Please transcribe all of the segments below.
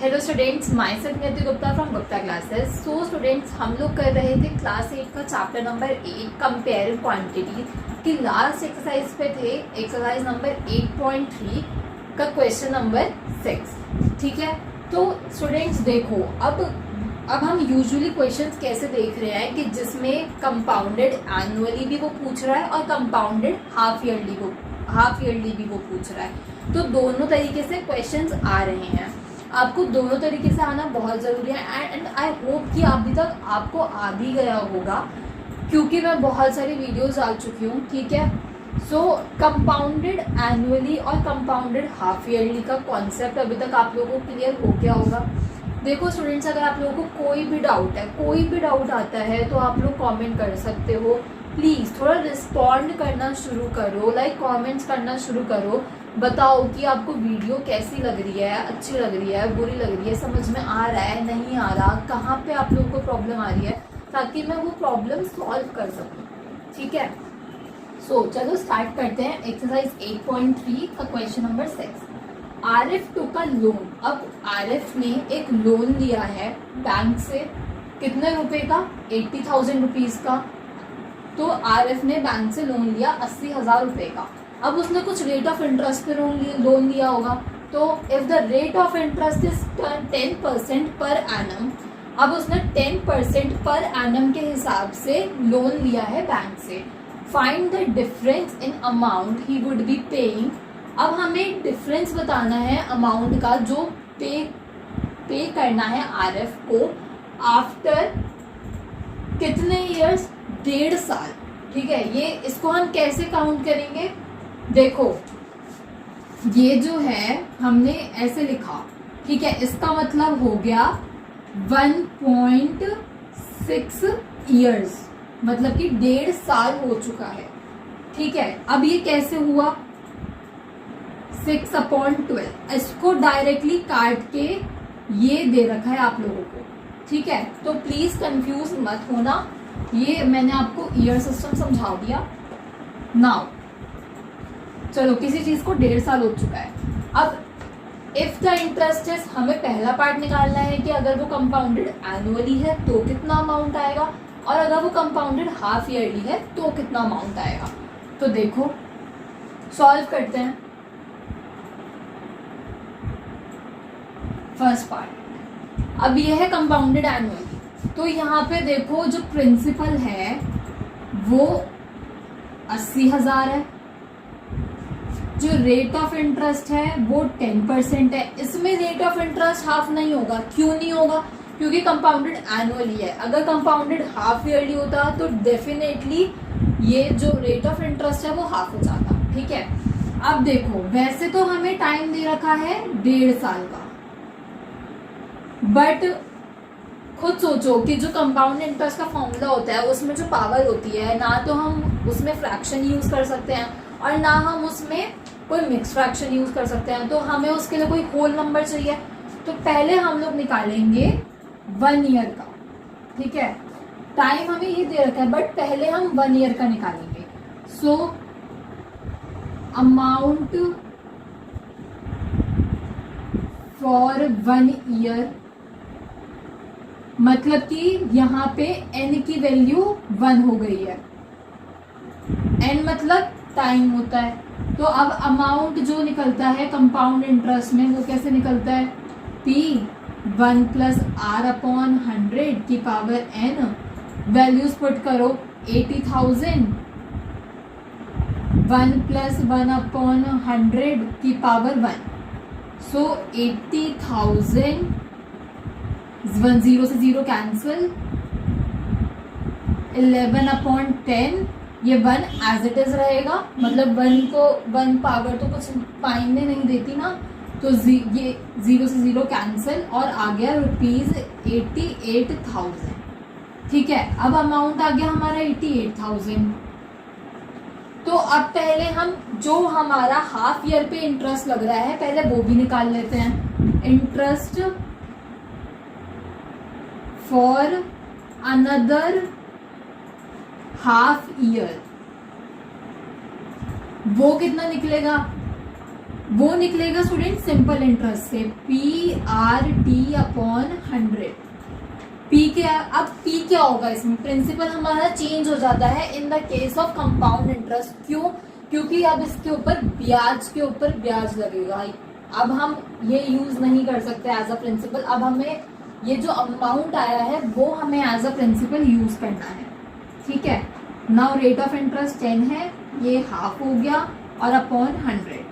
Hello students, my self नियति Gupta from Gupta classes. So students, हम लोग कर रहे थे क्लास 8 का चैप्टर नंबर 8 कंपेयर क्वांटिटी की लास्ट एक्सरसाइज पे थे। एक्सरसाइज नंबर 8.3 का क्वेश्चन नंबर 6। ठीक है, तो स्टूडेंट्स देखो, अब हम यूजुअली क्वेश्चंस कैसे देख रहे हैं कि जिसमें कंपाउंडेड एनुअली भी वो पूछ रहा है और कंपाउंडेड हाफ ईयरली भी वो पूछ रहा है। तो दोनों तरीके से क्वेश्चंस आ रहे हैं। आपको दोनों तरीके से आना बहुत ज़रूरी है एंड आई होप कि अभी तक आपको आ भी गया होगा, क्योंकि मैं बहुत सारी वीडियोस डाल चुकी हूँ। ठीक है, सो कंपाउंडेड एनुअली और कंपाउंडेड हाफ ईयरली का कॉन्सेप्ट अभी तक आप लोगों को क्लियर हो गया होगा। देखो स्टूडेंट्स, अगर आप लोगों को कोई भी डाउट आता है तो आप लोग कमेंट कर सकते हो। प्लीज़ थोड़ा रिस्पॉन्ड करना शुरू करो, लाइक कमेंट्स करना शुरू करो। बताओ कि आपको वीडियो कैसी लग रही है, अच्छी लग रही है, बुरी लग रही है, समझ में आ रहा है, नहीं आ रहा, कहाँ पे आप लोगों को प्रॉब्लम आ रही है, ताकि मैं वो प्रॉब्लम सॉल्व कर सकूँ। ठीक है, सो चलो स्टार्ट करते हैं एक्सरसाइज 8.3 का क्वेश्चन नंबर 6। आरिफ टू का लोन। अब आरिफ ने एक लोन लिया है बैंक से, कितने रुपए का? 80,000 रुपीज़ का। तो आरिफ ने बैंक से लोन लिया 80,000 रुपये का। अब उसने कुछ रेट ऑफ इंटरेस्ट पे लोन लिया होगा। तो if the rate of interest is 10% per annum, अब उसने 10% पर एनम के हिसाब से लोन लिया है बैंक से। Find the difference in amount he would be paying. अब हमें डिफरेंस बताना है अमाउंट का जो पे करना है आरिफ को आफ्टर कितने ईयर्स? 1.5 साल। ठीक है, ये इसको हम कैसे काउंट करेंगे? देखो, ये जो है हमने ऐसे लिखा, ठीक है, इसका मतलब हो गया 1.6 ईयर्स, मतलब कि 1.5 साल हो चुका है। ठीक है, अब ये कैसे हुआ? 6/12। इसको डायरेक्टली काट के ये दे रखा है आप लोगों को। ठीक है, तो प्लीज कंफ्यूज मत होना, ये मैंने आपको ईयर सिस्टम समझा दिया। नाउ चलो, किसी चीज को 1.5 साल हो चुका है। अब इफ द इंटरेस्ट इज, हमें पहला पार्ट निकालना है कि अगर वो कंपाउंडेड एनुअली है तो कितना अमाउंट आएगा, और अगर वो कंपाउंडेड हाफ ईयरली है तो कितना अमाउंट आएगा। तो देखो, सॉल्व करते हैं। फर्स्ट पार्ट, अब ये है कंपाउंडेड एनुअली, तो यहाँ पे देखो जो प्रिंसिपल है वो 80,000 है, जो रेट ऑफ इंटरेस्ट है वो 10% है। इसमें रेट ऑफ इंटरेस्ट हाफ नहीं होगा। क्यों नहीं होगा? क्योंकि कंपाउंडेड एनुअली है। अगर कंपाउंडेड हाफ ईयरली होता तो डेफिनेटली ये जो रेट ऑफ इंटरेस्ट है वो हाफ हो जाता। ठीक है, अब देखो, वैसे तो हमें टाइम दे रखा है 1.5 साल का, बट खुद सोचो कि जो कंपाउंड इंटरेस्ट का फॉर्मूला होता है उसमें जो पावर होती है, ना तो हम उसमें फ्रैक्शन यूज कर सकते हैं और ना हम उसमें कोई मिक्स फ्रैक्शन यूज कर सकते हैं। तो हमें उसके लिए कोई होल नंबर चाहिए। तो पहले हम लोग निकालेंगे 1 ईयर का। ठीक है, टाइम हमें ये दे रखा है, बट पहले हम 1 ईयर का निकालेंगे। सो अमाउंट फॉर 1 ईयर, मतलब कि यहाँ पे n की वैल्यू 1 हो गई है। n मतलब टाइम होता है। तो अब अमाउंट जो निकलता है कंपाउंड इंटरेस्ट में वो कैसे निकलता है? P 1 + R/100 की पावर n। वैल्यूज पुट करो, 80,000 1 + 1/100 की पावर 1। सो 80,000 0 से 0 कैंसिल, 11/10, ये 1 एज इट इज रहेगा, मतलब 1 पावर तो कुछ मायने नहीं देती ना, तो ये 0 से 0 कैंसिल और आ गया ₹88,000। ठीक है, अब अमाउंट आ गया हमारा 88,000। तो अब पहले हम जो हमारा हाफ ईयर पे इंटरेस्ट लग रहा है पहले वो भी निकाल लेते हैं। Interest for another half year, वो कितना निकलेगा? वो निकलेगा स्टूडेंट सिंपल इंटरेस्ट से, PRT/100। पी क्या, अब पी क्या होगा इसमें, प्रिंसिपल हमारा चेंज हो जाता है in the case of compound interest. क्यों? क्योंकि अब इसके ऊपर ब्याज के ऊपर ब्याज लगेगा। अब हम ये यूज नहीं कर सकते एज अ प्रिंसिपल। अब हमें ये जो अमाउंट आया है वो हमें एज अ प्रिंसिपल यूज करना है, ठीक है। नाउ रेट ऑफ इंटरेस्ट 10 है, ये हाफ हो गया और अपॉन 100।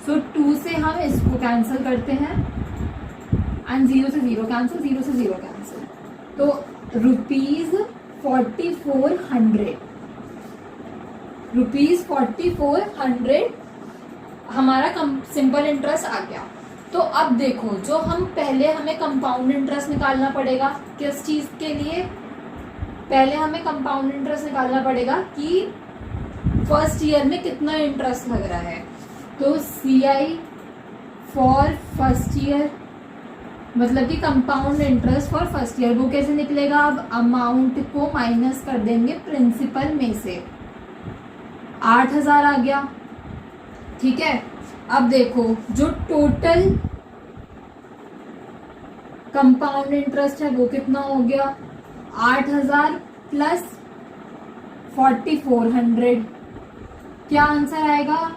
सो 2 से हम इसको कैंसिल करते हैं एंड 0 से 0 कैंसिल, 0 से 0 कैंसिल। तो ₹4400, ₹4400 हमारा सिंपल इंटरेस्ट आ गया। तो अब देखो, जो हम पहले हमें कंपाउंड इंटरेस्ट निकालना पड़ेगा किस चीज के लिए, पहले हमें कंपाउंड इंटरेस्ट निकालना पड़ेगा कि फर्स्ट ईयर में कितना इंटरेस्ट लग रहा है। तो CI फॉर फर्स्ट ईयर, मतलब कि compound interest for first year, वो कैसे निकलेगा, अब अमाउंट को माइनस कर देंगे प्रिंसिपल में से, 8000 आ गया, ठीक है। अब देखो जो टोटल कंपाउंड इंटरेस्ट है वो कितना हो गया, 8000 प्लस 4400, क्या आंसर आएगा,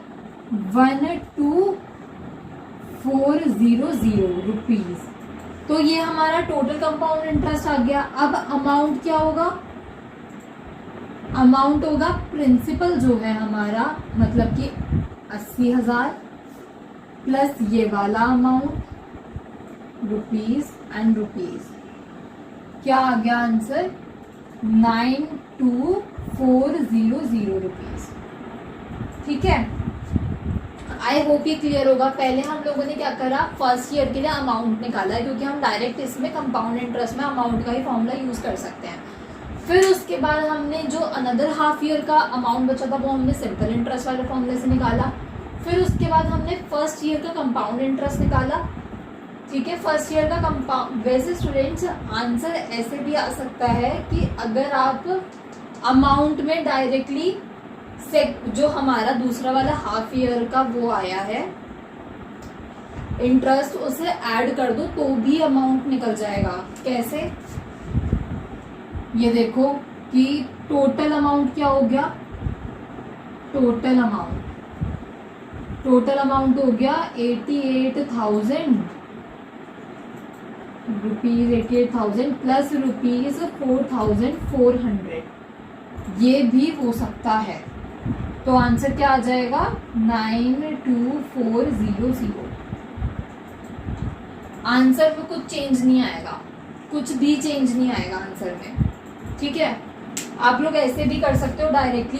12400 रुपीज। तो ये हमारा टोटल कंपाउंड इंटरेस्ट आ गया। अब अमाउंट क्या होगा, अमाउंट होगा प्रिंसिपल जो है हमारा, मतलब कि 80,000 प्लस ये वाला अमाउंट रुपीज एंड रुपीज, क्या आ गया आंसर, 92400 रुपीज, ठीक है। आई होप ये क्लियर होगा। पहले हम लोगों ने क्या करा, फर्स्ट ईयर के लिए अमाउंट निकाला है, क्योंकि हम डायरेक्ट इसमें कंपाउंड इंटरेस्ट में अमाउंट का ही फॉर्मूला यूज कर सकते हैं। फिर उसके बाद हमने जो अनदर हाफ ईयर का अमाउंट बचा था वो हमने सिंपल इंटरेस्ट वाले फॉर्मूले से निकाला। फिर उसके बाद हमने फर्स्ट ईयर का कंपाउंड इंटरेस्ट निकाला, ठीक है। फर्स्ट ईयर का कंपाउंड, वैसे स्टूडेंट्स आंसर ऐसे भी आ सकता है कि अगर आप अमाउंट में डायरेक्टली से जो हमारा दूसरा वाला हाफ ईयर का वो आया है इंटरेस्ट, उसे ऐड कर दो तो भी अमाउंट निकल जाएगा। कैसे, ये देखो कि टोटल अमाउंट क्या हो गया, टोटल अमाउंट हो गया 88,000 रुपीज, 88,000 प्लस रुपीज 4,400, ये भी हो सकता है। तो आंसर क्या आ जाएगा, 92400। आंसर में कुछ चेंज नहीं आएगा, कुछ भी चेंज नहीं आएगा आंसर में, ठीक है। आप लोग ऐसे भी कर सकते हो डायरेक्टली,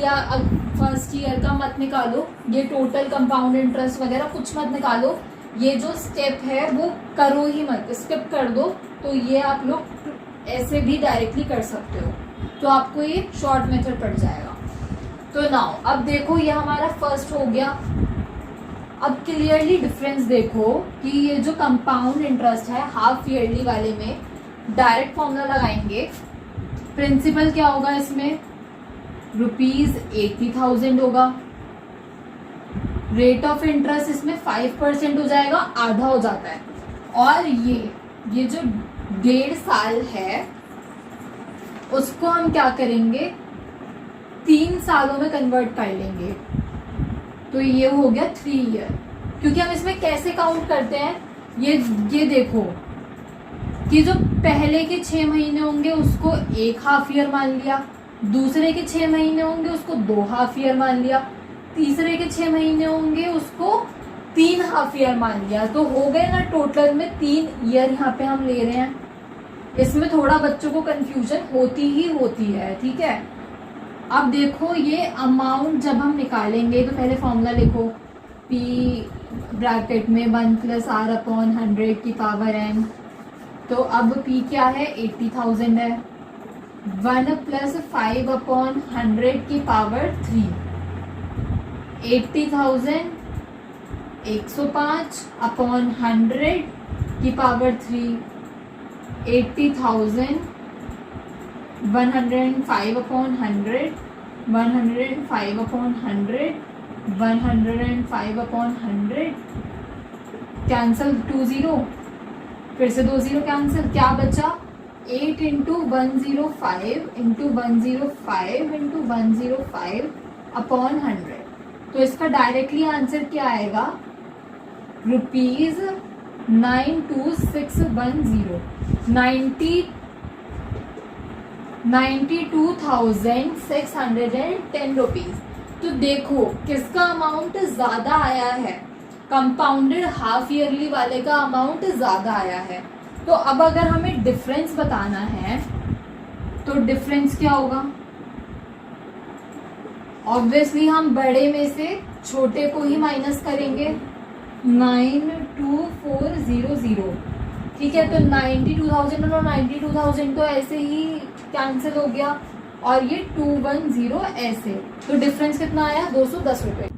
फर्स्ट ईयर का मत निकालो, ये टोटल कंपाउंड इंटरेस्ट वगैरह कुछ मत निकालो, ये जो स्टेप है वो करो ही मत, स्किप कर दो। तो ये आप लोग ऐसे भी डायरेक्टली कर सकते हो, तो आपको ये शॉर्ट मेथड पड़ जाएगा। तो नाउ अब देखो ये हमारा फर्स्ट हो गया। अब क्लियरली डिफरेंस देखो कि ये जो कंपाउंड इंटरेस्ट है हाफ ईयरली वाले में, डायरेक्ट फॉर्मूला लगाएंगे, प्रिंसिपल क्या होगा इसमें, ₹80,000 होगा, रेट ऑफ इंटरेस्ट इसमें 5% हो जाएगा, आधा हो जाता है। और ये जो 1.5 साल है उसको हम क्या करेंगे, 3 सालों में कन्वर्ट कर लेंगे, तो ये हो गया 3 ईयर। क्योंकि हम इसमें कैसे काउंट करते हैं, ये देखो कि जो पहले के 6 महीने होंगे उसको 1 हाफ ईयर मान लिया, दूसरे के 6 महीने होंगे उसको 2 हाफ ईयर मान लिया, तीसरे के 6 महीने होंगे उसको 3 हाफ ईयर मान लिया। तो हो गए ना टोटल में 3 ईयर यहाँ पे हम ले रहे हैं। इसमें थोड़ा बच्चों को कंफ्यूजन होती ही होती है, ठीक है। अब देखो ये अमाउंट जब हम निकालेंगे तो पहले फॉर्मूला लिखो, P ब्रैकेट में 1 + R/100 की पावर n। तो अब P क्या है, 80,000 है, 1 + 5/100 की पावर 3, 80,000 105/100 की पावर 3, 80,000 105/100, 105/100, 105/100, कैंसिल 2 0, फिर से 2 0 कैंसिल, क्या बचा 8 इंटू 105 इंटू 105 इंटू 105 अपॉन 100। तो इसका डायरेक्टली आंसर क्या आएगा, ₹92610, 92,610 रुपीज। तो देखो किसका अमाउंट ज्यादा आया है, कंपाउंडेड हाफ ईयरली वाले का अमाउंट ज्यादा आया है। तो अब अगर हमें डिफरेंस बताना है तो डिफरेंस क्या होगा, ऑब्वियसली हम बड़े में से छोटे को ही माइनस करेंगे, 92400, ठीक है। तो 92,000 और 92,000 तो ऐसे ही कैंसिल हो गया, और ये 210 ऐसे, तो डिफरेंस कितना आया, 210 रुपए।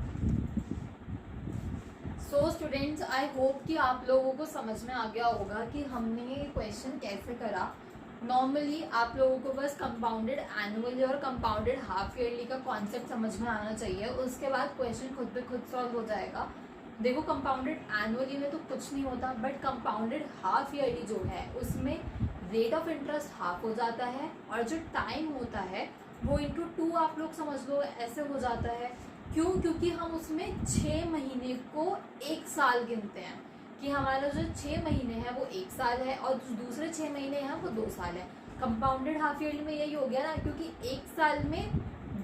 सो स्टूडेंट्स, आई होप कि आप लोगों को समझ में आ गया होगा कि हमने ये क्वेश्चन कैसे करा। नॉर्मली आप लोगों को बस कंपाउंडेड एनुअली और कंपाउंडेड हाफ ईयरली का कॉन्सेप्ट समझ में आना चाहिए, उसके बाद क्वेश्चन खुद पे खुद सॉल्व हो जाएगा। देखो कंपाउंडेड एनुअली में तो कुछ नहीं होता, बट कंपाउंडेड हाफ ईयरली जो है उसमें रेट ऑफ इंटरेस्ट हाफ हो जाता है, और जो टाइम होता है वो इंटू 2 आप लोग समझ लो ऐसे हो जाता है। क्यों, क्योंकि हम उसमें 6 महीने को 1 साल गिनते हैं, कि हमारा जो 6 महीने हैं वो 1 साल है, और जो दूसरे 6 महीने हैं वो 2 साल है। कंपाउंडेड हाफ ईयरली में यही हो गया ना, क्योंकि 1 साल में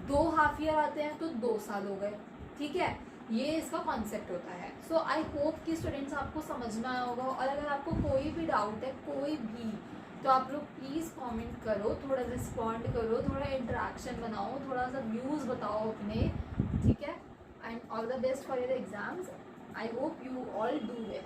2 हाफ ईयर आते हैं तो 2 साल हो गए, ठीक है। ये इसका कॉन्सेप्ट होता है। सो आई होप कि स्टूडेंट्स आपको समझ में आया होगा, और अगर आपको कोई भी डाउट है कोई भी, तो आप लोग प्लीज़ कमेंट करो, थोड़ा रिस्पॉन्ड करो, थोड़ा इंटरेक्शन बनाओ, थोड़ा सा व्यूज़ बताओ अपने, ठीक है। And all the best for your exams. I hope you all do well.